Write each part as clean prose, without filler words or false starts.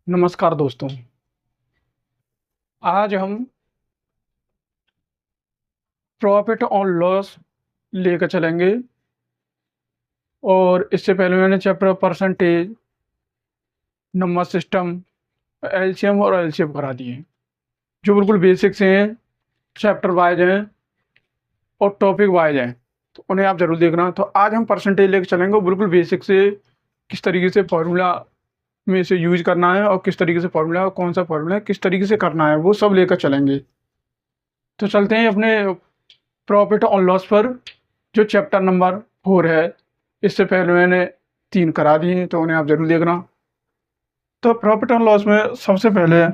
नमस्कार दोस्तों। आज हम प्रॉफ़िट और लॉस लेकर चलेंगे और इससे पहले मैंने chapter percentage, number system, LCM और एलसीएम करा दिए, जो बिल्कुल बेसिक से हैं, चैप्टर वाइज़ हैं और टॉपिक वाइज़ हैं, तो उन्हें आप ज़रूर देखना। तो आज हम परसेंटेज लेके चलेंगे और बिल्कुल बेसिक से किस तरीके से फ़ॉर्मूला में इसे यूज़ करना है और किस तरीके से फ़ॉर्मूला, कौन-सा फ़ॉर्मूला है, किस तरीके से करना है, वो सब लेकर चलेंगे। तो चलते हैं अपने प्रॉफ़िट और लॉस पर, जो चैप्टर नंबर 4 है। इससे पहले मैंने 3 करा दिए हैं, तो उन्हें आप ज़रूर देखना। तो प्रॉफ़िट एंड लॉस में सबसे पहले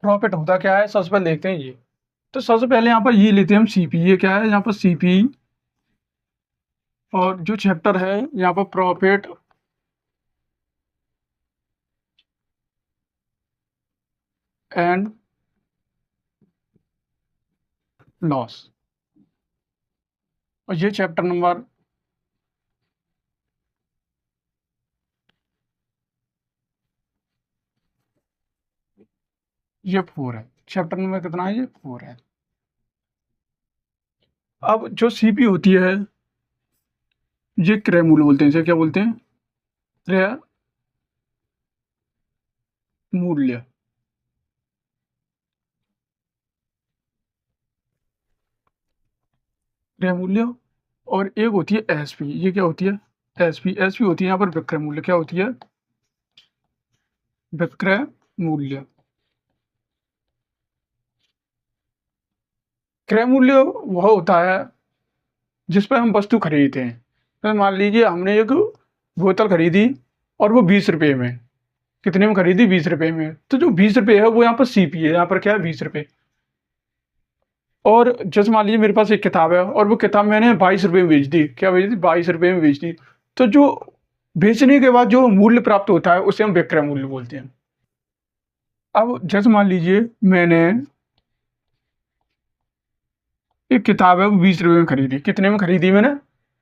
प्रॉफ़िट होता क्या है, सबसे पहले देखते हैं ये। तो सबसे पहले यहाँ पर ये लेते हैं हम सीपी। ये क्या है यहाँ पर सीपी, और जो चैप्टर है यहाँ पर प्रॉफ़िट एंड लॉस, और ये चैप्टर नंबर ये 4 है। चैप्टर नंबर कितना है? ये 4 है। अब जो सीपी होती है, ये क्रय मूल्य बोलते हैं। इसे क्या बोलते हैं? क्रय मूल्य। क्रय मूल्य। और एक होती है एसपी। ये क्या होती है? एसपी। एसपी होती है यहाँ पर विक्रय मूल्य। क्या होती है? विक्रय मूल्य। क्रय मूल्य वह होता है जिस पर हम वस्तु खरीदते हैं। तो मान लीजिए हमने एक बोतल खरीदी और वो 20 रुपये में। कितने में खरीदी? 20 रुपये में। तो जो 20 रुपये है वो यहाँ पर सीपी है। यहाँ पर क्या है? 20 रुपये। और जैसे मान लीजिए मेरे पास एक किताब है और वो किताब मैंने 22 रुपये में बेच दी। क्या बेच दी? 22 रुपये में बेच दी। तो जो बेचने के बाद जो मूल्य प्राप्त होता है उसे हम विक्रय मूल्य बोलते हैं। अब जैसे मान लीजिए मैंने एक किताब है वो 20 रुपये में खरीदी। कितने में खरीदी मैंने?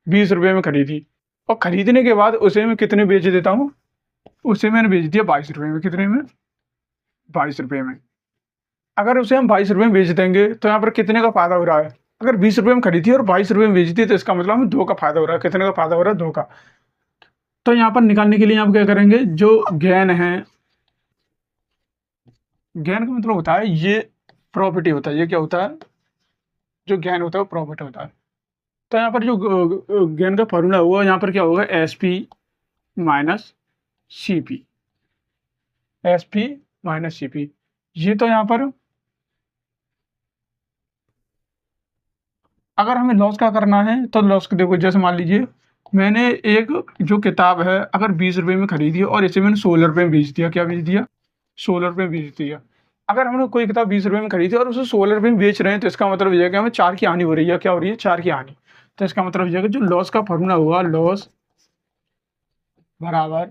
20 रुपये में खरीदी। और खरीदने के बाद उसे मैं कितने बेच देता हूँ? उसे मैंने बेच दिया 22 रुपये में। कितने में? 22 रुपये में। अगर उसे हम 22 रुपये में बेच देंगे तो यहाँ पर कितने का फायदा हो रहा है? अगर 20 रुपये में खरीदी और 22 रुपये में बेच दी तो इसका मतलब हमें 2 का फायदा हो रहा है। कितने का फायदा हो रहा है? 2 का। तो यहाँ पर निकालने के लिए हम क्या करेंगे? जो गेन है, गेन का मतलब होता है ये प्रॉपर्टी होता है। ये क्या होता है? जो गेन होता है वो प्रॉफिट होता है। तो यहाँ पर जो गेन का फॉर्मूला हुआ, यहाँ पर क्या होगा? S P minus C P. S P minus C P. ये तो यहाँ पर अगर हमें लॉस का करना है तो लॉस को देखो, जैसे मान लीजिए मैंने एक जो किताब है अगर 20 रुपये में खरीदी और इसे मैंने 16 रुपये में बेच दिया। क्या बेच दिया? 16 रुपये में बेच दिया। अगर हमने कोई किताब 20 रुपये में खरीदी और उसे 16 रुपये में बेच रहे हैं तो इसका मतलब ये है कि हमें 4 की हानि हो रही है। क्या हो रही है? 4 की हानि। तो इसका मतलब ये है कि जो लॉस का फॉर्मूला हुआ, लॉस बराबर,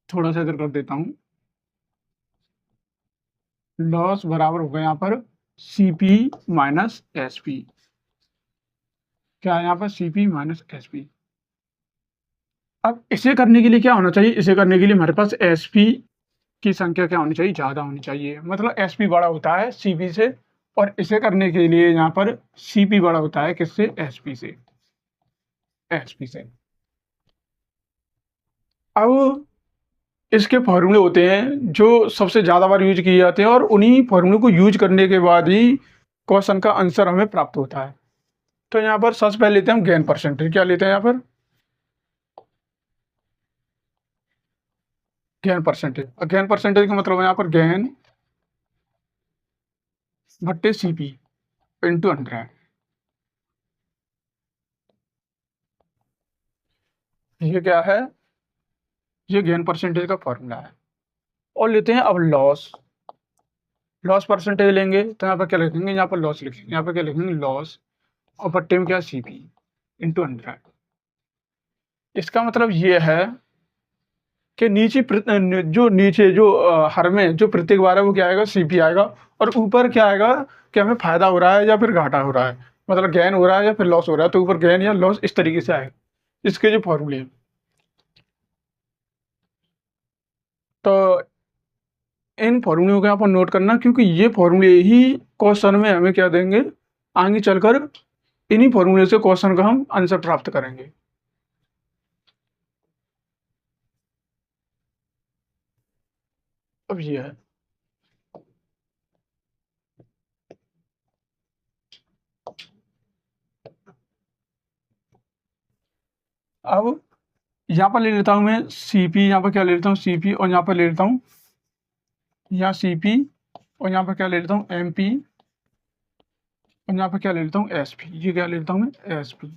थोड़ा सा इधर कर देता हूँ, लॉस बराबर होगा यहाँ पर C P minus S P. क्या है यहाँ पर? C P minus S P. अब इसे करने के लिए क्या होना चाहिए? इसे करने के लिए हमारे पास एस पी की संख्या क्या होनी चाहिए? ज़्यादा होनी चाहिए। मतलब एस पी बड़ा होता है सी पी से, और इसे करने के लिए यहाँ पर सी पी बड़ा होता है किससे? एस पी से। एस पी से। अब इसके फॉर्मूले होते हैं जो सबसे ज़्यादा बार यूज किए जाते हैं, और उन्हीं फॉर्मूले को यूज करने के बाद ही क्वेश्चन का आंसर हमें प्राप्त होता है। तो यहाँ पर सबसे पहले लेते हैं हम गेन परसेंटेज। क्या लेते हैं यहाँ पर? Gain percentage. और गेन परसेंटेज का मतलब है यहाँ पर गेन भट्टे सी पी इंटू 100। ये क्या है? ये गेन परसेंटेज का फॉर्मूला है। और लेते हैं अब लॉस। लॉस परसेंटेज लेंगे तो यहाँ पर क्या लिखेंगे? यहाँ पर लॉस लिखेंगे। यहाँ पर क्या लिखेंगे? लॉस, और भट्टे में क्या? C P into 100। इसका मतलब ये है कि जो नीचे जो हर में जो प्रत्येक बार है वो क्या आएगा? सीपी आएगा। और ऊपर क्या आएगा? कि हमें फायदा हो रहा है या फिर घाटा हो रहा है। मतलब गेन हो रहा है या फिर लॉस हो रहा है, तो ऊपर गेन या लॉस इस तरीके से आएगा इसके जो फॉर्मूले हैं। तो इन फॉर्मूलों को यहाँ पर नोट करना, क्योंकि ये फॉर्मूले ही क्वेश्चन में हमें क्या देंगे, आगे चलकर इन्हीं फॉर्मूले से क्वेश्चन का हम आंसर प्राप्त करेंगे। अब ये है, अब यहाँ पर ले लेता हूँ मैं सीपी, यहाँ पर क्या ले लेता हूँ सीपी, और यहाँ पर ले लेता हूँ यहाँ सीपी, और यहाँ पर क्या ले लेता हूँ एमपी, और यहाँ पर क्या ले लेता हूँ एसपी। ये क्या ले लेता हूँ मैं एसपी।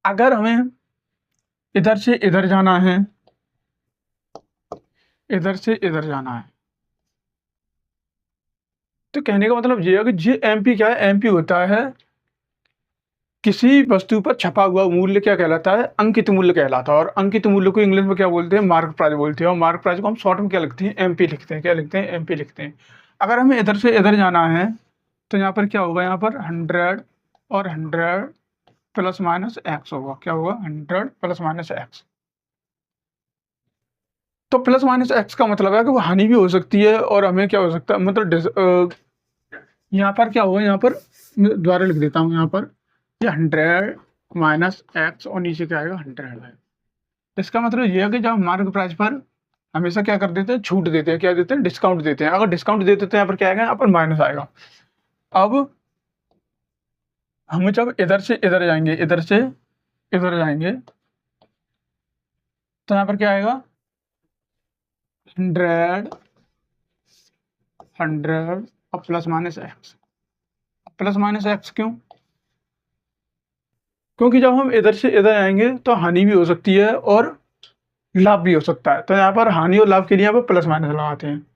अगर हमें इधर से इधर जाना है, इधर से इधर जाना है, तो कहने का मतलब ये है कि ये एमपी क्या है, एमपी होता है किसी वस्तु पर छपा हुआ मूल्य, क्या कहलाता है, अंकित मूल्य कहलाता है। और अंकित मूल्य को इंग्लिश में क्या बोलते हैं, मार्क प्राइस बोलते हैं। और मार्क प्राइस को हम शॉर्ट में क्या लिखते हैं, एमपी लिखते हैं। क्या लिखते हैं, एमपी लिखते हैं। अगर हमें इधर से इधर जाना है तो यहाँ पर क्या होगा, यहाँ पर 100 और 100 प्लस माइनस एक्स होगा। क्या होगा, 100 प्लस माइनस एक्स। तो प्लस माइनस एक्स का मतलब है कि वो हानि भी हो सकती है और हमें क्या हो सकता है, मतलब यहाँ पर क्या होगा, यहाँ पर दोबारा लिख देता हूँ, यहाँ पर ये 100 माइनस एक्स और नीचे क्या आएगा, 100 है। इसका मतलब ये है कि जब मार्केट प्राइस पर हमेशा क्या कर देते हैं, छूट देते हैं, क्या देते हैं, डिस्काउंट देते हैं। अगर डिस्काउंट देते तो यहाँ पर क्या आएगा, यहाँ पर माइनस आएगा। अब हम जब इधर से इधर जाएंगे, इधर से इधर जाएंगे, तो यहाँ पर क्या आएगा, 100 100 और plus minus x. Plus minus x क्यों, क्योंकि जब हम इधर से इधर आएंगे तो हानि भी हो सकती है और लाभ भी हो सकता है। तो यहाँ पर हानि और लाभ के लिए यहाँ पर प्लस माइनस लगाते हैं।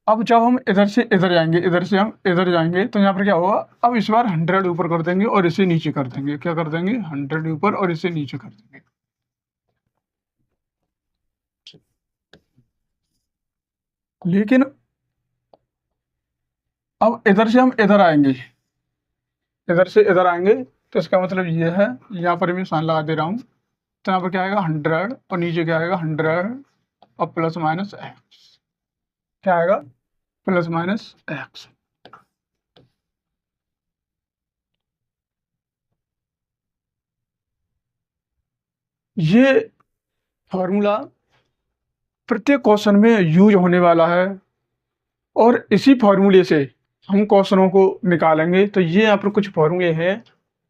अब जब हम इधर से इधर जाएंगे, इधर से हम इधर जाएंगे, तो यहाँ पर क्या होगा, अब इस बार 100 ऊपर कर देंगे और इसे नीचे कर देंगे। क्या कर देंगे, 100 ऊपर और इसे नीचे कर देंगे। लेकिन अब इधर से हम इधर आएंगे, इधर से इधर आएंगे, तो इसका मतलब ये है, यहाँ पर मैं साइन लगा दे रहा हूँ। तो यहाँ पर क्या आएगा, 100 और नीचे क्या आएगा, 100 और प्लस माइनस एक्स। क्या आएगा, प्लस माइनस एक्स। ये फॉर्मूला प्रत्येक क्वेश्चन में यूज होने वाला है और इसी फॉर्मूले से हम क्वेश्चनों को निकालेंगे। तो ये यहाँ पर कुछ फॉर्मूले हैं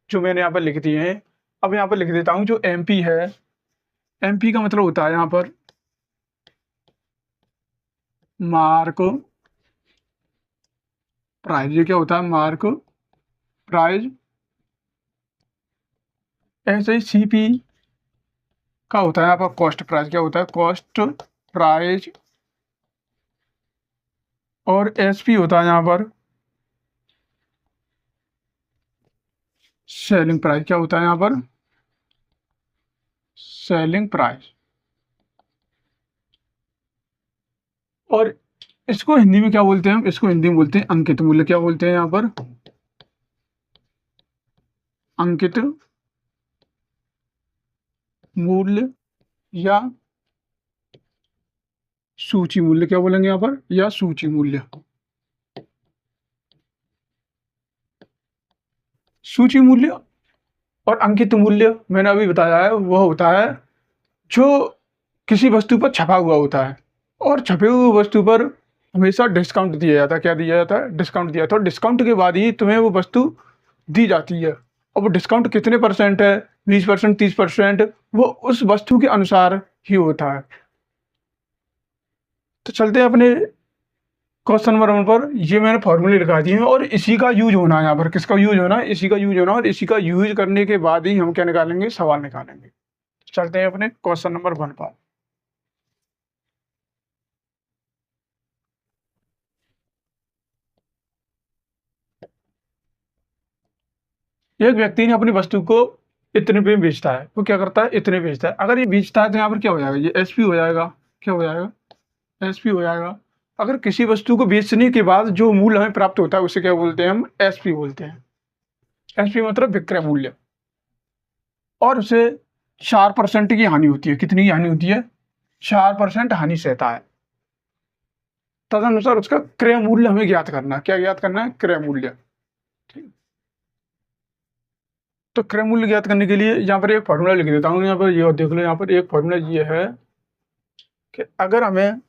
जो मैंने यहाँ पर लिख दिए हैं। अब यहाँ पर लिख देता हूँ, जो एमपी है, एमपी का मतलब होता है यहाँ पर मार्क प्राइस। ये क्या होता है, मार्क प्राइस। ऐसे ही सीपी का होता है यहाँ पर कॉस्ट प्राइस। क्या होता है, कॉस्ट प्राइस। और एसपी होता है यहाँ पर सेलिंग प्राइस। क्या होता है यहाँ पर, सेलिंग प्राइस। और इसको हिंदी में क्या बोलते हैं, हम इसको हिंदी में बोलते हैं अंकित मूल्य। क्या बोलते हैं यहाँ पर, अंकित मूल्य या सूची मूल्य। क्या बोलेंगे यहाँ पर, या सूची मूल्य। सूची मूल्य और अंकित मूल्य मैंने अभी बताया है, वह होता है जो किसी वस्तु पर छपा हुआ होता है। और छपे हुए वस्तु पर हमेशा डिस्काउंट दिया जाता है। क्या दिया जाता है, डिस्काउंट दिया जाता है। और डिस्काउंट के बाद ही तुम्हें वो वस्तु दी जाती है। और वो डिस्काउंट कितने परसेंट है, 20%, 30%, वो उस वस्तु के अनुसार ही होता है। तो चलते हैं अपने क्वेश्चन नंबर 1 पर। ये मैंने फॉर्मूले लिखा दिए हैं और इसी का यूज होना है यहाँ पर। किसका यूज होना है, इसी का यूज होना है। और इसी का यूज करने के बाद ही हम क्या निकालेंगे, सवाल निकालेंगे। चलते हैं अपने क्वेश्चन नंबर 1 पर। एक व्यक्ति ने अपनी वस्तु को इतने पे बेचता है। वो क्या करता है, इतने बेचता है। अगर ये बेचता है तो यहाँ पर क्या हो जाएगा, ये एसपी हो जाएगा। क्या हो जाएगा, एसपी हो जाएगा। अगर किसी वस्तु को बेचने के बाद जो मूल्य हमें प्राप्त होता है उसे क्या बोलते हैं, हम एसपी बोलते हैं। एसपी मतलब विक्रय मूल्य। और उसे 4% की हानि होती है। कितनी की हानि होती है? 4% हानि सहता है। तदनुसार उसका क्रय मूल्य हमें ज्ञात करना है। क्या ज्ञात करना है? क्रय मूल्य। ठीक। तो क्रय मूल्य ज्ञात करने के लिए यहाँ पर एक फॉर्मूला लिख देता हूँ। यहाँ पर ये देख लो, यहाँ पर एक फॉर्मूला ये है कि अगर हमें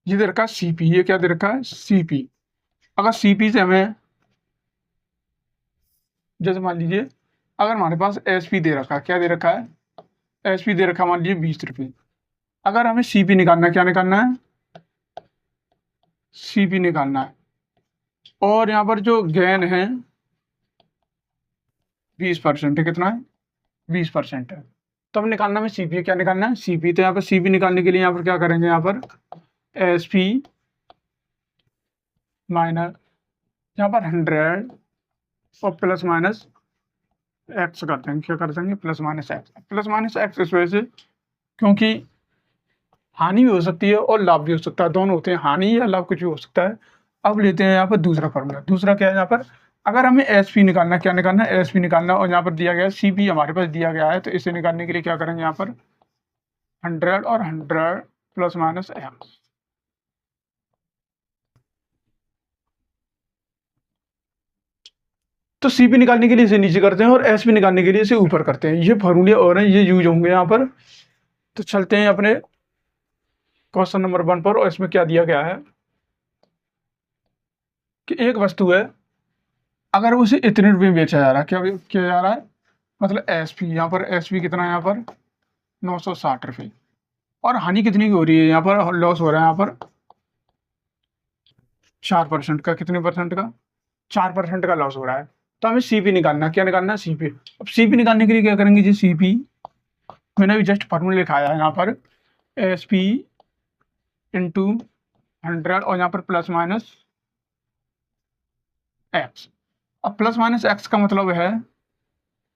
ये दे रखा है सीपी, ये क्या दे रखा है? सीपी। अगर सीपी से हमें, जैसे मान लीजिए अगर हमारे पास एसपी दे रखा है, क्या दे रखा है? एसपी दे रखा है, मान लीजिए 20 रुपये। अगर हमें सीपी निकालना है, क्या निकालना है? सीपी निकालना है। और यहाँ पर जो गेन है 20% है। कितना है? 20% है। तब निकालना में सीपी, क्या निकालना है? सीपी। तो यहाँ पर सीपी निकालने के लिए यहाँ पर क्या करेंगे? यहाँ पर एसपी माइनस यहाँ पर 100 और प्लस माइनस एक्स कर देंगे। क्या कर देंगे? Plus minus x. Plus minus x इस वजह से क्योंकि हानि भी हो सकती है और लाभ भी हो सकता है, दोनों होते हैं, हानि या लाभ कुछ भी हो सकता है। अब लेते हैं यहाँ पर दूसरा फॉर्मूला। दूसरा क्या है? यहाँ पर अगर हमें एसपी निकालना, क्या निकालना है? एसपी निकालना। और यहाँ पर दिया गया है सीपी हमारे पास दिया गया है, तो इसे निकालने के लिए क्या करेंगे? यहाँ पर 100 और 100 प्लस माइनस एक्स। तो सीपी निकालने के लिए इसे नीचे करते हैं और एसपी निकालने के लिए इसे ऊपर करते हैं। ये फॉर्मूले और हैं, ये यूज होंगे यहाँ पर। तो चलते हैं अपने क्वेश्चन नंबर 1 पर। और इसमें क्या दिया गया है कि एक वस्तु है, अगर उसे इतने रुपये में बेचा जा रहा है, क्या किया जा रहा है? मतलब एसपी। यहाँ पर एसपी कितना है? यहाँ पर 960 रुपये। और हानि कितनी की हो रही है? यहाँ पर लॉस हो रहा है यहाँ पर 4% का। कितने परसेंट का? 4% का लॉस हो रहा है। तो हमें सीपी निकालना। क्या निकालना है? सीपी। अब सीपी निकालने के लिए क्या करेंगे जी? सीपी मैंने अभी जस्ट फॉर्मूला लिखाया है यहाँ पर, एसपी इंटू 100 और यहाँ पर प्लस माइनस एक्स। अब प्लस माइनस एक्स का मतलब है,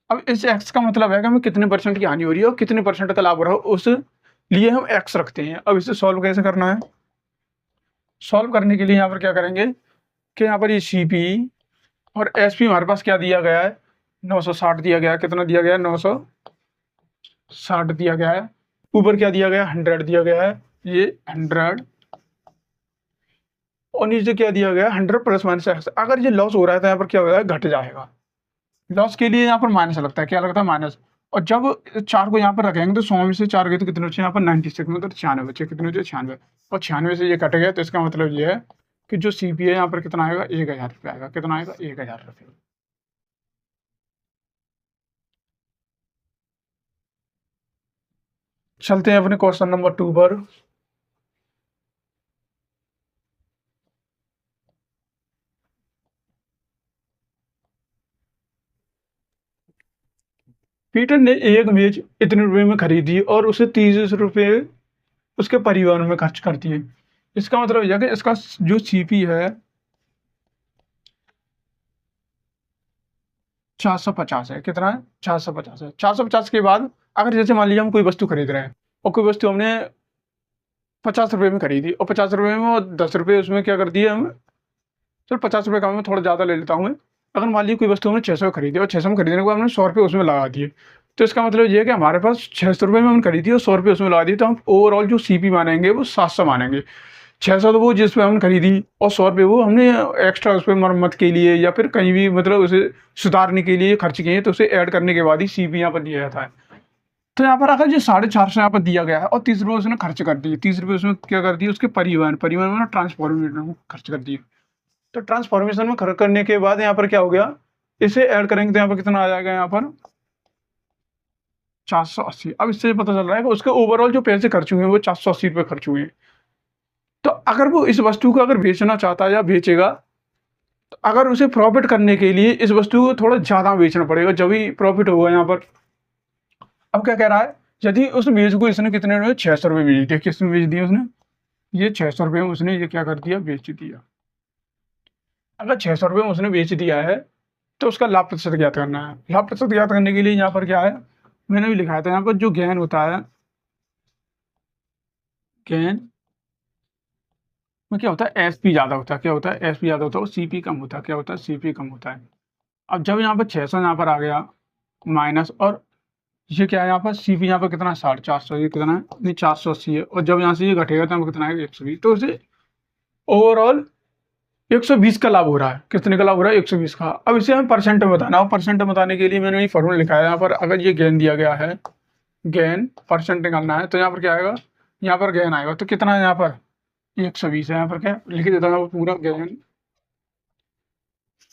अब इस एक्स का मतलब है कि हमें कितने परसेंट की हानि हो रही है और कितने परसेंट का लाभ हो रहा है, उस लिए हम एक्स रखते हैं। अब इसे सॉल्व कैसे करना है? सॉल्व करने के लिए यहाँ पर क्या करेंगे कि यहाँ पर ये सीपी और एसपी हमारे पास क्या दिया गया है? 960 दिया गया है। कितना दिया गया है? 960 दिया गया है। ऊपर क्या दिया गया? 100 दिया गया है, ये 100। और नीचे क्या दिया गया? 100 प्लस माइनस एक्स। अगर ये लॉस हो रहा है तो यहाँ पर क्या होगा? घट जाएगा। लॉस के लिए यहाँ पर माइनस लगता है। क्या लगता है? माइनस। और जब 4 को यहाँ पर रखेंगे तो 100 में से 4 गए तो कितने बचे? यहाँ पर 96, मतलब 96 बचे। कितने बचे? 96। और 96 से ये कट गया, तो इसका मतलब ये है कि जो सीपी है यहाँ पर कितना आएगा? 1000 रुपये आएगा। कितना आएगा? 1000 रुपये। चलते हैं अपने क्वेश्चन नंबर 2 पर। पीटर ने एक मेज इतने रुपए में खरीदी और उसे 30 रुपये उसके परिवार में खर्च कर दिए। इसका मतलब यह कि इसका जो सीपी है 450 है। कितना है? 450 है। 450 के बाद अगर जैसे मान लीजिए हम कोई वस्तु खरीद रहे हैं और कोई वस्तु हमने 50 रुपये में खरीदी और 50 रुपये में और 10 रुपये उसमें क्या कर दिए हम, चलो 50 रुपये का मैं थोड़ा ज़्यादा ले लेता हूँ मैं। अगर मान लीजिए कोई वस्तु हमने 600 खरीदी और 600 में खरीदने के बाद हमने 100 रुपये उसमें लगा दिए, तो इसका मतलब ये है कि हमारे पास 600 रुपये में हमने खरीदी और 100 रुपये उसमें लगा दिए, तो हम ओवरऑल जो सीपी मानेंगे वो 700 मानेंगे। 600 तो वो जिस पे हमने खरीदी और 100 रुपये वो हमने एक्स्ट्रा उस पर मरम्मत के लिए या फिर कहीं भी मतलब उसे सुधारने के लिए खर्च किए, तो उसे ऐड करने के बाद ही सीपी यहाँ पर दिया जाता है। तो यहाँ पर अगर जो 450 यहाँ पर दिया गया है और 30 रुपये उसने खर्च कर दिए, 30 रुपये उसमें क्या कर दिए? उसके परिवहन में ट्रांसफॉर्मेशन में खर्च कर दिए। तो ट्रांसफॉर्मेशन में खर्च करने के बाद यहाँ पर क्या हो गया? इसे ऐड करेंगे तो यहाँ पर कितना आ जाएगा? यहाँ पर 480। अब इससे पता चल रहा है कि उसके ओवरऑल जो पैसे खर्च हुए हैं वो 480 रुपये खर्च हुए हैं। तो अगर वो इस वस्तु को अगर बेचना चाहता है या बेचेगा, तो अगर उसे प्रॉफिट करने के लिए इस वस्तु को थोड़ा ज़्यादा बेचना पड़ेगा, जब ही प्रॉफिट होगा यहाँ पर। अब क्या कह रहा है? यदि उस मेज को इसने कितने में? 600 रुपये बेच दिया। किस में बेच दिया उसने? ये 600 रुपये में उसने ये क्या कर दिया? बेच दिया। अगर 600 रुपये में उसने बेच दिया है तो उसका लाभ प्रतिशत ज्ञात करना है। लाभ प्रतिशत ज्ञात करने के लिए यहाँ पर क्या है? मैंने भी लिखा था यहाँ पर जो गेन होता है गेन में क्या होता है, एसपी ज़्यादा होता है, क्या होता है, एसपी ज़्यादा होता है और सीपी कम होता है, क्या होता है, सीपी कम होता है। अब जब यहाँ पर 600 यहाँ पर आ गया माइनस, और ये क्या है यहाँ पर, सीपी यहाँ पर कितना है, 450, ये कितना है, नहीं 480 है, और जब यहाँ से ये घटेगा तो यहाँ पर कितना है, 120, तो इसे ओवरऑल 120 का लाभ हो रहा है। कितने का लाभ हो रहा है, 120 का। अब इसे हमें परसेंट में बताना है, परसेंट में बताने के लिए मैंने ये फॉर्मूला लिखा है यहाँ पर। अगर ये गेन दिया गया है, गेन परसेंट निकालना है, तो यहाँ पर क्या आएगा, यहाँ पर गेन आएगा, तो कितना है यहाँ पर, 120 है। यहाँ पर क्या लिख देता हूँ पूरा गेन,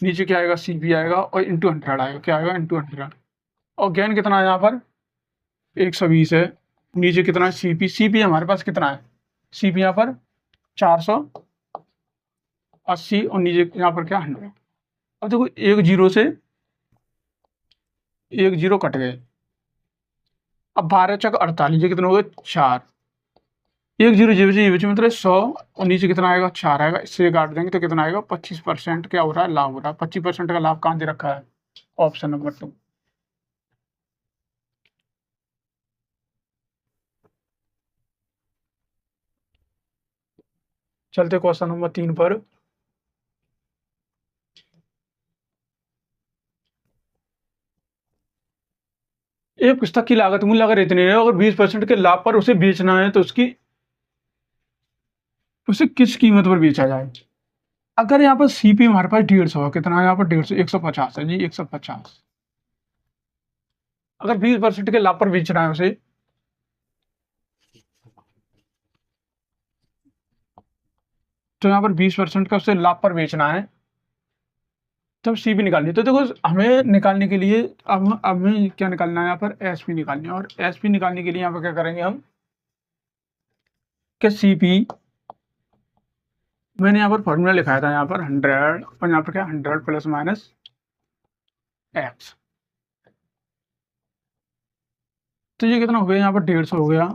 नीचे क्या आएगा, सीपी आएगा और इंटू 100 आएगा, क्या आएगा, इंटू 100। और गेन कितना है यहाँ पर, 120 है, नीचे कितना है, सीपी, सीपी हमारे पास कितना है, सीपी यहाँ पर 480 और नीचे यहाँ पर क्या, 100। अब देखो एक जीरो से एक जीरो कट गए, अब 12 चक 48, ये कितना हो गया, 4, एक जीरो जीरो से जीरो मतलब 100 और नीचे कितना आएगा, 4 आएगा, इससे काट देंगे तो कितना आएगा, 25% क्या हो रहा है, लाभ हो रहा है। 25% का लाभ कहाँ दे रखा है, ऑप्शन नंबर 2। चलते क्वेश्चन नंबर 3 पर। एक पुस्तक की लागत मूल्य अगर इतनी है, अगर 20% के लाभ पर उसे बेचना है तो उसे किस कीमत पर बेचा जाए। अगर यहाँ पर सीपी हमारे पास 150 है, कितना है यहाँ पर, 150, 150 है जी, 150। अगर 20% के लाभ पर बेचना है उसे, तो यहाँ पर 20% का उसे लाभ पर बेचना है, तब सीपी निकालनी है। तो देखो हमें निकालने के लिए अब हमें क्या निकालना है, यहाँ पर एसपी निकालनी है। और एसपी निकालने के लिए यहाँ पर क्या करेंगे हम, कि सीपी, मैंने यहाँ पर फॉर्मूला लिखाया था, यहाँ पर 100 और यहाँ पर क्या, 100 प्लस माइनस एक्स। तो ये कितना हो गया, यहाँ पर 150 हो गया,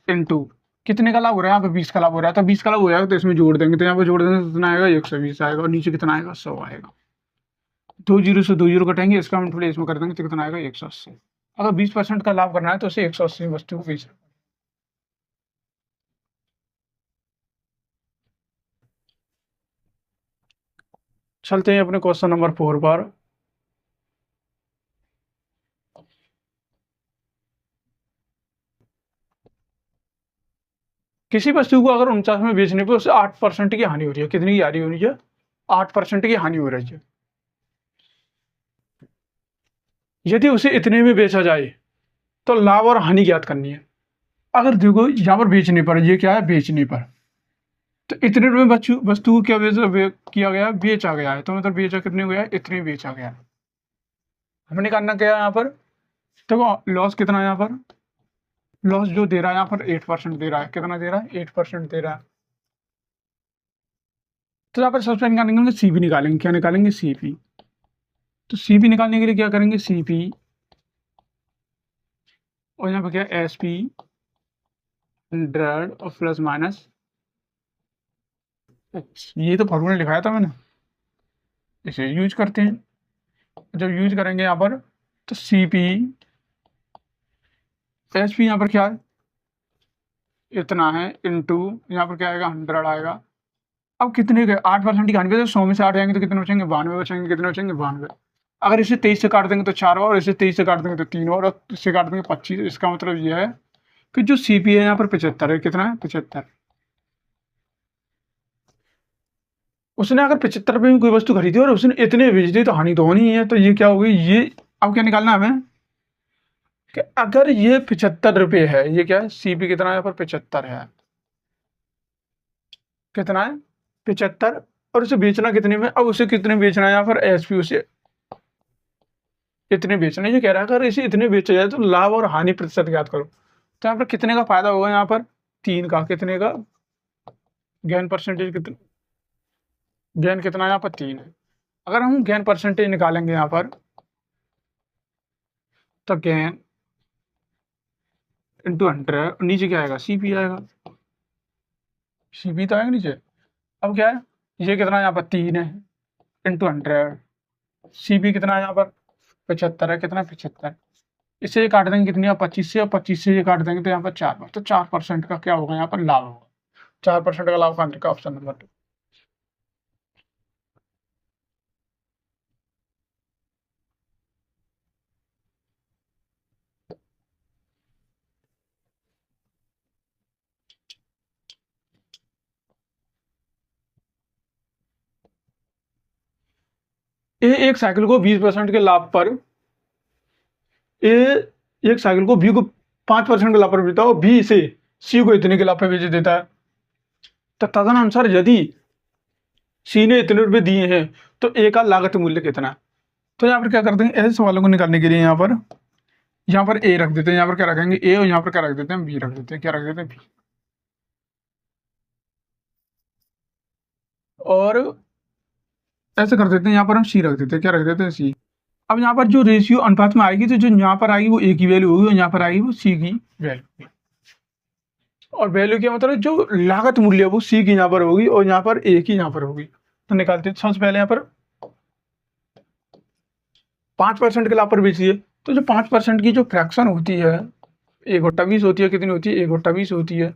इंटू कितने का लाभ हो रहा है, यहाँ पे 20 का लाभ हो रहा है, तो 20 का लाभ हो जाएगा तो इसमें जोड़ देंगे, तो यहाँ पे जोड़ देंगे तो कितना आएगा, 120 आएगा, और नीचे कितना आएगा, 100 आएगा। 2 जीरो से 2 जीरो कटेंगे, इसका मल्टीप्लाई इसमें कर देंगे तो कितना आएगा, 180। अगर 20% का लाभ करना है तो उसे 180 वस्तु को बेचना। चलते हैं अपने क्वेश्चन नंबर 4 पर। किसी वस्तु को अगर 49 में बेचने पर उसे 8% की हानि हो रही है, कितनी की हानि हो रही है, 8% की हानि हो रही है। यदि उसे इतने में बेचा जाए तो लाभ और हानि ज्ञात करनी है। अगर देखो यहाँ पर बेचने पर, ये क्या है, बेचने पर, तो इतने रुपए वस्तु को क्या किया गया, बेचा गया है, तो मतलब बेचा कितने हो गया, इतने बेचा गया है। हमें निकालना क्या है यहाँ पर, देखो लॉस कितना है, यहाँ पर लॉस जो दे रहा है यहाँ पर 8% दे रहा है, कितना दे रहा है, 8% दे रहा है। तो यहाँ पर सबसे निकालेंगे सीपी निकालेंगे, क्या निकालेंगे, सीपी। तो सीपी निकालने के लिए क्या करेंगे, सीपी और यहाँ पर क्या, एसपी 100 और प्लस माइनस, ये तो फॉर्मूला लिखाया था मैंने, इसे यूज करते हैं। जब यूज करेंगे यहाँ पर, तो सीपी एसपी यहाँ पर क्या है, इतना है, इंटू यहाँ पर क्या आएगा, 100 आएगा। अब कितने के 8% की हानि पे, तो 100 में से 8 जाएंगे तो कितने बचेंगे, 92 बचेंगे, कितने बचेंगे, 92। अगर इसे 23 से काट देंगे तो 4 और इसे 23 से काट देंगे तो 3 और इससे काट देंगे 25। इसका मतलब यह है कि जो सीपी है यहाँ पर 75 है, कितना है, 75। उसने अगर 75 रुपये में कोई वस्तु खरीदी और उसने इतने बेच दी तो हानि तो होनी है। तो ये क्या होगी, ये अब क्या निकालना है हमें, कि अगर ये 75 रुपये है, ये क्या है, सीपी कितना है, यहाँ पर 75 है, कितना है, 75, और उसे बेचना कितने में, अब उसे कितने बेचना है, यहाँ पर एसपी उसे इतने बेचना है। ये कह रहा है अगर इसे इतने बेचा जाए तो लाभ और हानि प्रतिशत ज्ञात करो। तो यहाँ पर कितने का फायदा होगा, यहाँ पर 3 का, कितने का, गेन परसेंटेज कितना, गेन कितना है, यहाँ पर 3 है। अगर हम गेन परसेंटेज निकालेंगे यहाँ पर, तो गेन इंटू 100, नीचे क्या आएगा, सीपी आएगा, सीपी तो आएगा नीचे। अब क्या है, ये कितना है, यहाँ पर 3 है, इंटू 100, सीपी कितना है, यहाँ पर 75 है, कितना, 75। इससे ये काट देंगे कितनी, 25 से, और 25 से ये काट देंगे तो यहाँ पर 4, तो 4% का क्या होगा यहाँ पर लाभ होगा। 4% का लाभ कहाँ का ऑप्शन नंबर 2। ए एक साइकिल को 20% के लाभ पर, ए एक साइकिल को बी को 5% के लाभ पर बेचता है और बी से सी को इतने के लाभ पर बेच देता है। तो तदनुसार यदि सी ने इतने रुपए दिए हैं तो ए का लागत मूल्य कितना है। तो यहाँ पर क्या करते हैं, ऐसे सवालों को निकालने के लिए यहाँ पर ए रख देते हैं, यहाँ पर क्या रखेंगे ए, और यहाँ पर क्या रख देते हैं बी रख देते हैं, क्या रख देते हैं बी। और ऐसे कर देते हैं, यहाँ पर हम सी रख देते हैं, क्या रख देते हैं सी। अब यहाँ पर जो रेशियो अनुपात में आएगी तो जो यहाँ पर आएगी वो ए की वैल्यू होगी और यहाँ पर आएगी वो सी की वैल्यू। और वैल्यू क्या मतलब जो लागत मूल्य है वो सी की यहाँ पर होगी और यहाँ पर ए की यहाँ पर होगी। तो निकालते हैं, सबसे पहले यहाँ पर 5% के लाभ पर बेचिए, तो जो 5% की जो फ्रैक्शन होती है 1/20 होती है, कितनी होती है 1/20 होती है,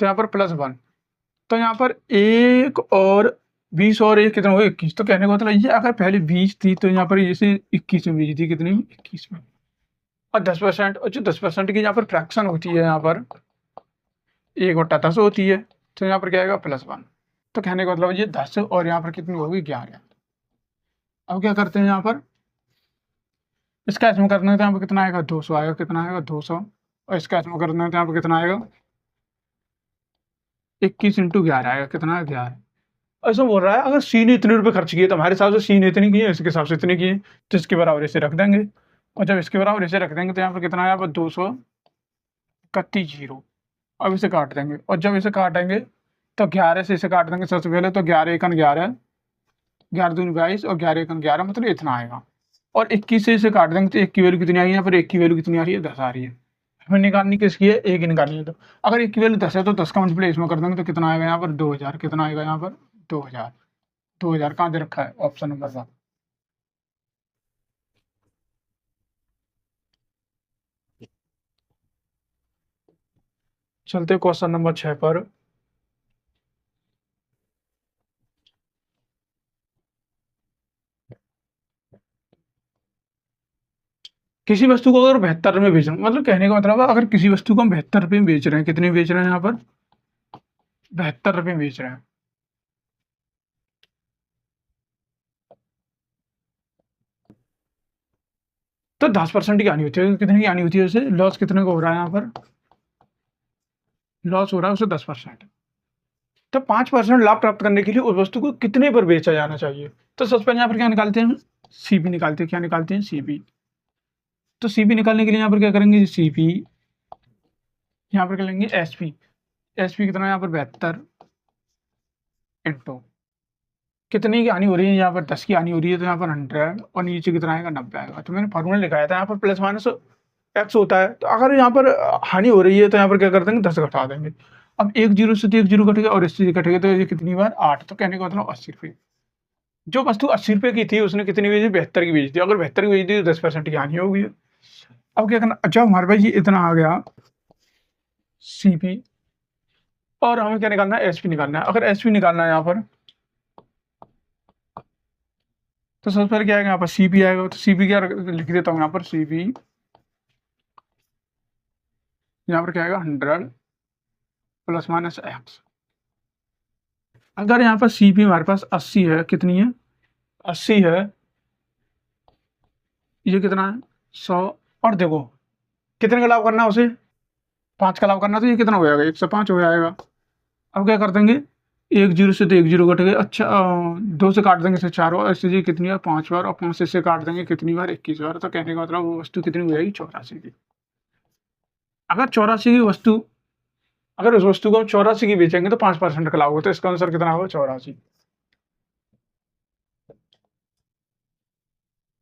तो यहाँ पर +1। तो यहाँ पर 1 और 20 और 1 कितना होगा 21। तो कहने का मतलब ये अगर पहले 20 थी तो यहाँ पर जैसे 21 में बेची थी, कितनी 21 में। और 10%, और जो 10% की यहाँ पर फ्रैक्शन होती है यहाँ पर 1/10 होती है, तो यहाँ पर क्या आएगा +1। तो कहने का मतलब ये 10 और यहाँ पर कितनी होगी 11। अब क्या करते हैं यहाँ पर इसका एस्म करना है तो यहाँ पर कितना आएगा 200 आएगा, कितना आएगा 200। और इसका एस्म करना है तो यहाँ पर कितना आएगा 21 × 11 आएगा, कितना है 11। ऐसा बोल रहा है अगर सी ने इतने रुपए खर्च किए तो हमारे हिसाब से सी ने इतने किए, इसके हिसाब से इतने किए, तो इसके बराबर इसे रख देंगे। और जब इसके बराबर इसे रख देंगे तो यहाँ पर कितना आया 231 0। अब इसे काट देंगे, और जब इसे काटेंगे तो 11 से इसे काट देंगे सबसे पहले, तो 11 × 11, 11 दूनी 22 और 11 × 11 मतलब इतना आएगा। और 21 से इसे काट देंगे तो 1 की वैल्यू कितनी आ रही है, यहाँ पर 1 की वैल्यू कितनी आ रही है 10 आ रही है। हमें निकालनी किसकी है, 1 निकालनी है। तो अगर 1 की वैल्यू 10 है तो 10 का मल्टीप्लाई इसमें कर देंगे तो कितना आएगा यहाँ पर 2000, कितना आएगा यहाँ पर 2000। 2000 कहाँ दे रखा है ऑप्शन नंबर 7। चलते क्वेश्चन नंबर 6 पर। किसी वस्तु को अगर 72 में बेच रहे हैं, मतलब कहने का मतलब है अगर किसी वस्तु को हम 72 रुपये में बेच रहे हैं, कितने में बेच रहे हैं यहाँ पर 72 रुपये में बेच रहे हैं, तो 10% की आनी होती है, कितने की आनी होती है उसे, लॉस कितने को हो रहा है यहाँ पर, लॉस हो रहा है उसे 10%। तो 5% लाभ प्राप्त करने के लिए उस वस्तु को कितने पर बेचा जाना चाहिए। तो सबसे पहले यहाँ पर क्या निकालते हैं सीपी निकालते हैं, क्या निकालते हैं सीपी। तो सीपी निकालने के लिए यहाँ पर क्या करेंगे सीपी, यहाँ पर क्या लेंगे एसपी। एसपी कितना है यहाँ पर 72 इंटू कितनी की आनी हो रही है, यहाँ पर 10 की आनी हो रही है, तो यहाँ पर 100 और नीचे कितना आएगा 90 आएगा। तो मैंने फार्मूला लिखाया था यहाँ पर ±x होता है। तो अगर यहाँ पर हानि हो रही है तो यहाँ पर क्या कर देंगे 10 घटा देंगे। अब 1 0 से तो 1 0 कटेगा और इससे कटेगा तो ये कितनी बार 8। तो कहने का मतलब 80 रुपये। जो वस्तु 80 रुपये की थी उसने कितनी बेची 72 की बेची थी, अगर 72 की बेची थी तो 10% की हानि होगी। अब क्या करना, जब हमारे पास ये इतना आ गया सीपी और हमें क्या निकालना है एसपी निकालना है। अगर एसपी निकालना है यहाँ पर तो सबसे पहले क्या आएगा यहाँ पर सीपी आएगा। तो सीपी क्या लिख देता हूँ यहाँ पर सीपी, यहाँ पर क्या आएगा 100 ± x। अगर यहाँ पर सीपी हमारे पास 80 है, कितनी है 80 है, ये कितना है 100। और देखो कितने का लाभ करना है उसे 5 का लाभ करना, तो ये कितना हो जाएगा 105 हो जाएगा। अब क्या कर देंगे 1 0 से तो 1 0 कट गए, अच्छा 2 से काट देंगे इसे 4 बार, ऐसे जी कितनी बार 5 बार, और 5 से काट देंगे कितनी बार 21 बार। तो कहने का मतलब वो वस्तु कितनी हो जाएगी 84 की। अगर 84 की वस्तु, अगर उस वस्तु को हम 84 की बेचेंगे तो 5% का लाभ होगा, तो इसका आंसर कितना होगा 84।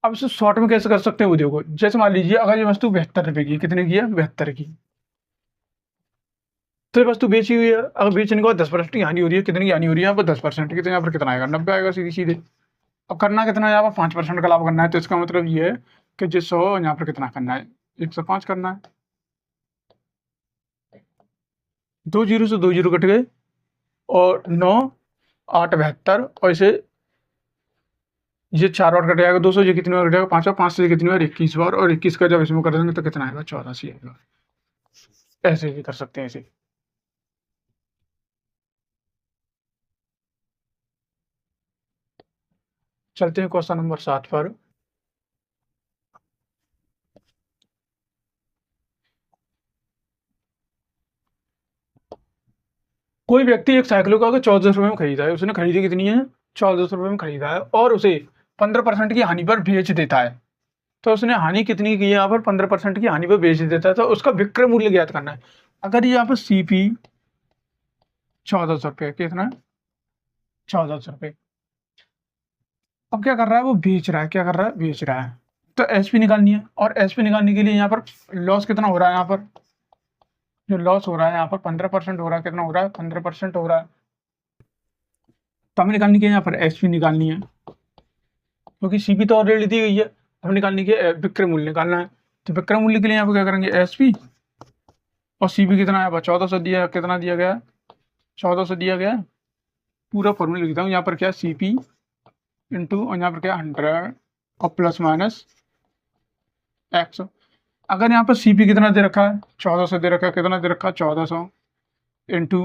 अब इसे शॉर्ट में कैसे कर सकते हैं वो देखो, जैसे मान लीजिए अगर ये वस्तु 72 रुपये की, कितने की है 72 की, तो ये वस्तु बेची हुई है, अगर बेचने के बाद 10% की हानि हो रही है, कितनी की हानि हो रही है यहाँ पर 10% की, तो यहाँ पर कितना आएगा 90 आएगा सीधी सीधे। अब करना कितना है यहाँ पर 5% का लाभ करना है, तो इसका मतलब ये है कि जो 100 यहाँ पर कितना करना है 105 करना है। 2 जीरो से 2 जीरो कट गए और 9 8 72 और इसे ये 4 बार कट जाएगा, 200 ये कितनी बार कट जाएगा, 5 बार, 5 से कितनी बार 21 बार, और 21 का जब इसमें कर देंगे तो कितना आएगा, 84 आएगा। ऐसे भी कर सकते हैं ऐसे। चलते हैं क्वेश्चन नंबर 7 पर। कोई व्यक्ति एक साइकिल को अगर 1400 में खरीदा है, उसने खरीदी कितनी है, 1400 में खरीदा है, और उसे 15% की हानि पर बेच देता है। तो उसने हानि कितनी की है, यहाँ पर 15% की हानि पर बेच देता है, तो उसका विक्रय मूल्य ज्ञात करना है। अगर यहाँ पर सीपी 1400 रुपये, कितना है, 1400 रुपये। अब क्या कर रहा है, वो बेच रहा है, क्या कर रहा है, बेच रहा है। तो एसपी निकालनी है, और एसपी निकालने के लिए यहाँ पर लॉस कितना हो रहा है, यहाँ पर जो लॉस हो रहा है यहाँ पर 15% हो रहा है, कितना हो रहा है, 15% हो रहा है। तो हमें निकालनी है यहाँ पर एसपी निकालनी है, क्योंकि सीपी तो ऑलरेडी दी गई है। हमें निकालनी है विक्रय मूल्य निकालना है। तो विक्रय मूल्य के लिए यहाँ पर क्या करेंगे, एसपी और सीपी कितना है, 1400 दिया, कितना दिया गया, 1400 दिया गया। पूरा फॉर्मूला लिखता हूँ, यहाँ पर क्या, सीपी इंटू, और यहाँ पर क्या 100 और प्लस माइनस एक्स। अगर यहाँ पर सीपी कितना दे रखा है, 1400 दे रखा है, कितना दे रखा है, 1400 इंटू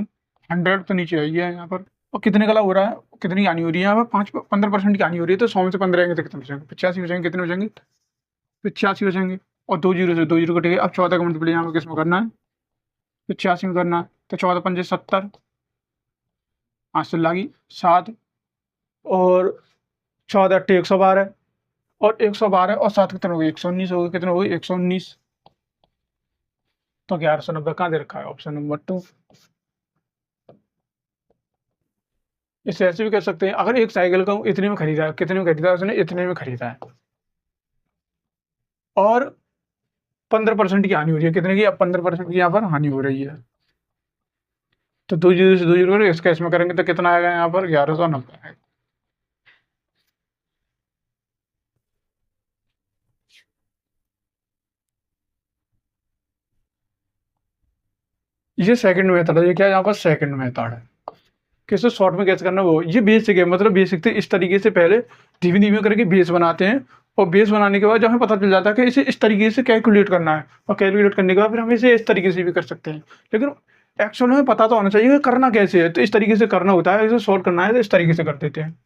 100, तो नीचे आई है यहाँ पर। और कितने का हो रहा है, कितनी हानि हो रही है यहाँ पर, 15% की हानि हो रही है। तो 100 में से 15 आएंगे तो कितने बचेंगे, 85 बचेंगे। कितने बचेंगे, 85 बचेंगे। और 2 जीरो से 2 जीरो कटेंगे। अब 14 का मल्टीप्लाई यहाँ पर किसमें करना है, 85 में करना है। तो 14 पंजे 70, 5 से लागी 7, और 14 अट्ठे 112, और 112 और 7 कितने हो गए, 119 हो गए। कितने हो गए, 119। तो 1190 कहाँ दे रखा है, ऑप्शन नंबर 2। इसे ऐसे भी कर सकते हैं, अगर एक साइकिल को इतने में खरीदा है, कितने में खरीदा है उसने, इतने में खरीदा है, और 15% की हानि हो रही है, कितने की, अब 15% की यहाँ पर हानि हो रही है। तो 2 जीरो से 2 जीरो इसका इसमें करेंगे तो कितना आएगा, यहाँ पर 1190 आएगा। ये सेकंड मेथड है, ये क्या, यहाँ पर सेकंड मेथड है। किसे शॉर्ट में कैसे करना, वो ये बेसिक है, मतलब बेसिक थे। इस तरीके से पहले धीमे धीमे करके बेस बनाते हैं, और बेस बनाने के बाद जब हमें पता चल जाता है कि इसे इस तरीके से कैलकुलेट करना है, और कैलकुलेट करने के बाद फिर हम इसे इस तरीके से भी कर सकते हैं। लेकिन एक्चुअल में पता तो होना चाहिए कि करना कैसे है। तो इस तरीके से करना होता है, इसे सॉल्व करना है तो इस तरीके से कर देते हैं।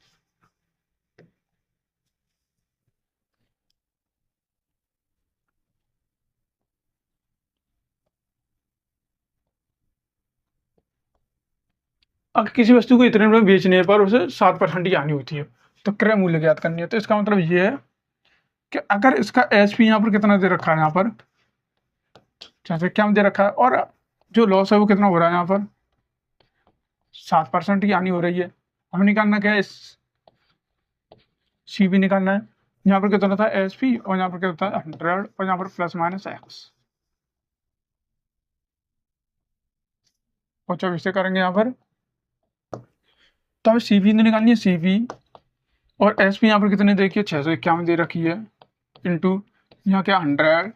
अगर किसी वस्तु को इतने में बेचने पर उसे 7% की हानि होती है, तो क्रय मूल्य ज्ञात करनी है। तो इसका मतलब ये है कि अगर इसका एसपी यहाँ पर कितना दे रखा है, यहाँ पर जैसे क्या दे रखा है, और जो लॉस है वो कितना हो रहा है, यहाँ पर 7% की हानि हो रही है। हमें निकालना क्या है, सीबी निकालना है। यहाँ पर कितना था, एसपी, और यहाँ पर कितना था, 100, और यहाँ पर प्लस माइनस एक्स। और जब इसे करेंगे यहाँ पर, तो हमें सीबी निकालनी है, सीबी और एसपी यहाँ पर कितने देखिए, 651 दे रखी है, इंटू यहाँ क्या 100,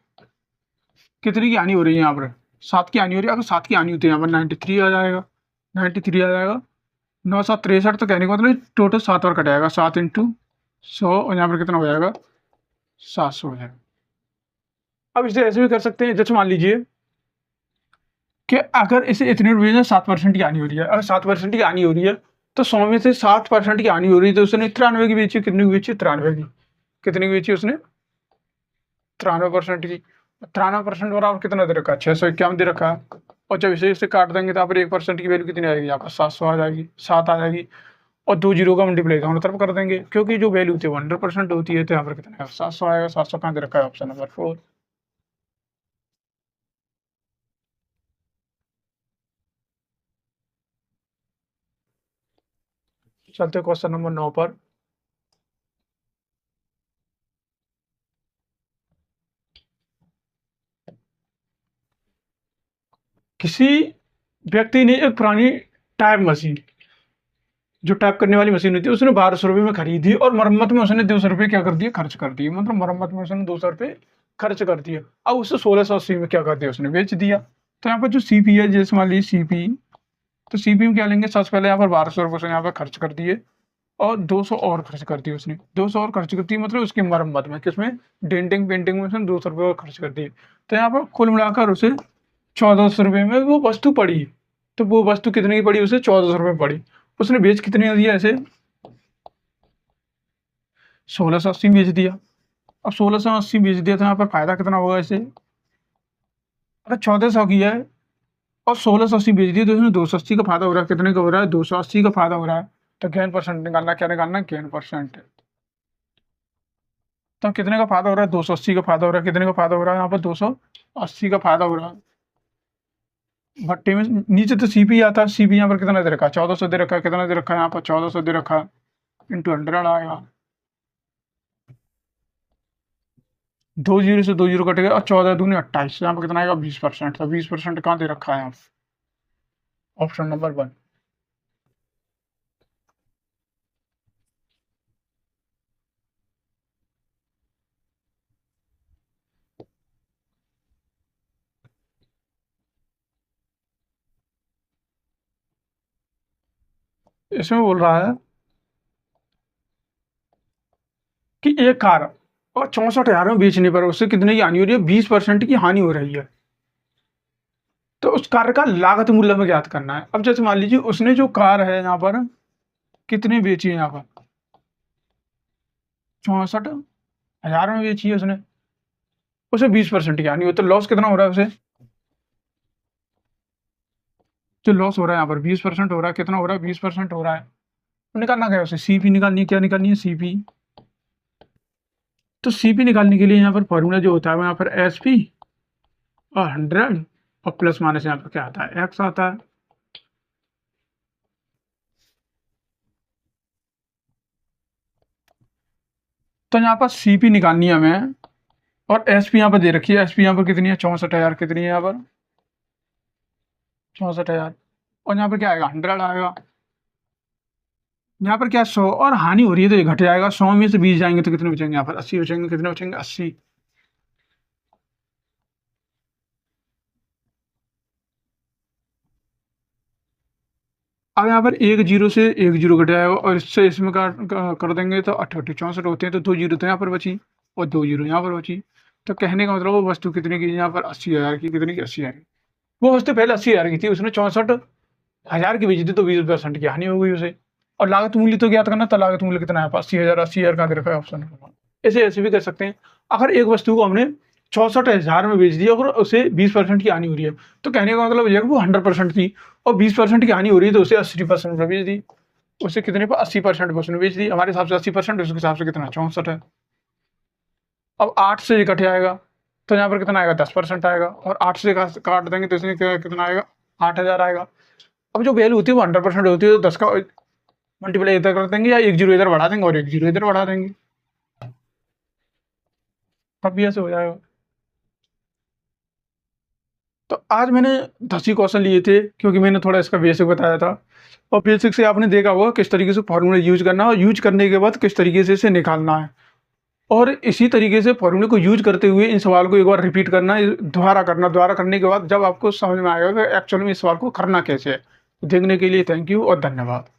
कितनी की हानि हो रही है, यहाँ पर 7 की हानि हो रही है। अगर 7 की हानि होती है यहाँ पर 93 आ जाएगा, 93 आ जाएगा। 9 7 63, तो कहने का मतलब टोटल 7 बार कटाएगा, 7 इंटू 100, और यहाँ पर कितना हो जाएगा, 700 हो जाएगा। अब इसे ऐसे भी कर सकते हैं, जैसे मान लीजिए कि अगर इसे इतने रुपये में 7% की हानि हो रही है, अगर 7% की हानि हो रही है, तो 100 में से 60% की हानि हो रही है, तो उसने 93 की बेची, कितनी की बेची, 93 की। कितनी की बेची उसने, 93% की। 93% बराबर कितना दे रखा है, 651 दे रखा है। और जब इसे काट देंगे तो यहाँ पर 1% की वैल्यू कितनी आएगी, यहाँ पर 700 आ जाएगी, 7 आ जाएगी। और 2 जीरो का मल्टीप्लाई दोनों तरफ कर देंगे, क्योंकि जो वैल्यू होती है 100% होती है। तो यहाँ पर कितना है, 700 आएगा। 700 कहाँ दे रखा है, ऑप्शन नंबर 4। चलते क्वेश्चन नंबर 9 पर। किसी व्यक्ति ने एक पुरानी टाइप मशीन, जो टाइप करने वाली मशीन होती है, उसने 1200 रुपये में खरीदी, और मरम्मत में उसने 200 रुपये क्या कर दिए, खर्च कर दिए। मतलब मरम्मत में उसने 200 रुपये खर्च कर दिए। अब उससे 1680 में क्या कर दिया उसने, बेच दिया। तो यहाँ पर जो सीपी है, जैसे मान लीजिए सीपी, तो सीपी में क्या लेंगे, सबसे पहले यहाँ पर 1200 रुपये यहाँ पर खर्च कर दिए और 200 और खर्च कर दिए उसने। 200 और खर्च कर दिए मतलब उसकी मरम्मत में, किसमें, डेंटिंग पेंटिंग में उसने 200 रुपये और खर्च कर दिए। तो यहाँ पर कुल मिलाकर उसे 1400 रुपये में वो वस्तु पड़ी। तो वो वस्तु कितने की पड़ी, उसे 1400 रुपये पड़ी। उसने बेच कितने में दिया, ऐसे 1680 बेच दिया। अब 1680 बेच दिया तो यहाँ पर फायदा कितना होगा इसे, अगर 1400 की है और 1680 बेच दी तो इसमें 280 का फायदा हो रहा है। कितने का हो रहा है, 280 का फायदा हो रहा है। तो गेन परसेंट निकालना, क्या निकालना है, गेन परसेंट। तो कितने का फायदा हो रहा है, 280 का फायदा हो रहा है। कितने का फायदा हो रहा है, यहाँ पर 280 का फायदा हो रहा है। भट्टी में नीचे तो सीपी आता है, सीपी यहाँ पर कितना दे रखा है, 1400 दे रखा है। कितना दे रखा है, यहाँ पर 1400 दे रखा है, इंटू 100 आएगा। 2 जीरो से 2 जीरो कटेगा और 14 दूनी 28, यहाँ पर कितना आएगा, 20%। तो 20% कहाँ दे रखा है यहाँ, ऑप्शन नंबर 1। इसमें बोल रहा है कि एक कार और 64,000 में बेचने पर उससे कितने की हानि हो रही है, 20% की हानि हो रही है। तो उस कार का लागत मूल्य में ज्ञात करना है। अब जैसे मान लीजिए उसने जो कार है यहाँ पर कितनी बेची है, यहाँ पर 64,000 में बेची है उसने, उसे 20% की हानि हो, तो लॉस कितना हो रहा है उसे, जो लॉस हो रहा है यहाँ पर 20% हो रहा है। कितना हो रहा है, 20% हो रहा है। तो निकालना क्या है उसे, सीपी निकालनी है। क्या निकालनी है, सीपी। तो सीपी निकालने के लिए यहाँ पर फॉर्मूला जो होता है वो यहाँ पर एसपी और 100 और प्लस माइनस यहाँ पर क्या आता है, एक्स आता है। तो यहाँ पर सीपी निकालनी है हमें और एसपी यहाँ पर दे रखी है। एसपी यहाँ पर कितनी है, 64,000। कितनी है यहाँ पर, 64,000। और यहाँ पर क्या आएगा, 100 आएगा। यहाँ पर क्या 100 और हानि हो रही है तो ये घट जाएगा। 100 में से 20 जाएंगे तो कितने बचेंगे, यहाँ पर 80 बचेंगे। कितने बचेंगे, 80। अब यहाँ पर एक जीरो से एक जीरो घट जाएगा और इससे इसमें काट कर देंगे तो 68 64 होते हैं। तो 2 जीरो तो यहाँ पर बची और 2 जीरो यहाँ पर बची। तो कहने का मतलब वो वस्तु कितने की, यहाँ पर 80,000 की। कितने की, 80,000 की। वो वस्तु पहले 80,000 की थी, उसने 64,000 की बेची थी, तो 20% की हानि हो गई उसे। और लागत मूल्य तो ज्ञात करना, तो लागत मूल्य कितना है, 80,000। 80,000 का दे रखा है ऑप्शन। ऐसे ऐसे भी कर सकते हैं। अगर एक वस्तु को हमने 64,000 में बेच दिया और उसे 20% की हानि हो रही है, तो कहने का मतलब ये है कि वो 100% थी और 20% की हानि हो रही है तो उसे 80% में बेच दी। उसे कितने पर, 80% पर उसने बेच दी। हमारे हिसाब से 80%, उसके हिसाब से कितना, 64 है। अब 8 से ये कट जाएगा तो यहाँ पर कितना आएगा, 10% आएगा। और 8 से काट देंगे तो इसमें कितना आएगा, 8,000 आएगा। अब जो वैल्यू होती है वो 100% होती है, तो 10 का मल्टीप्लाई इधर कर देंगे या 1 जीरो इधर बढ़ा देंगे और 1 जीरो इधर बढ़ा देंगे, तब भी ऐसे हो जाएगा। तो आज मैंने 10 ही क्वेश्चन लिए थे क्योंकि मैंने थोड़ा इसका बेसिक बताया था। और बेसिक से आपने देखा होगा किस तरीके से फॉर्मूला यूज करना है और यूज करने के बाद किस तरीके से इसे निकालना है। और इसी तरीके से फॉर्मूले को यूज करते हुए इन सवाल को एक बार रिपीट करना, दोबारा करना। दोबारा करने के बाद जब आपको समझ में आएगा कि एक्चुअली में इस सवाल को करना कैसे है। देखने के लिए थैंक यू और धन्यवाद।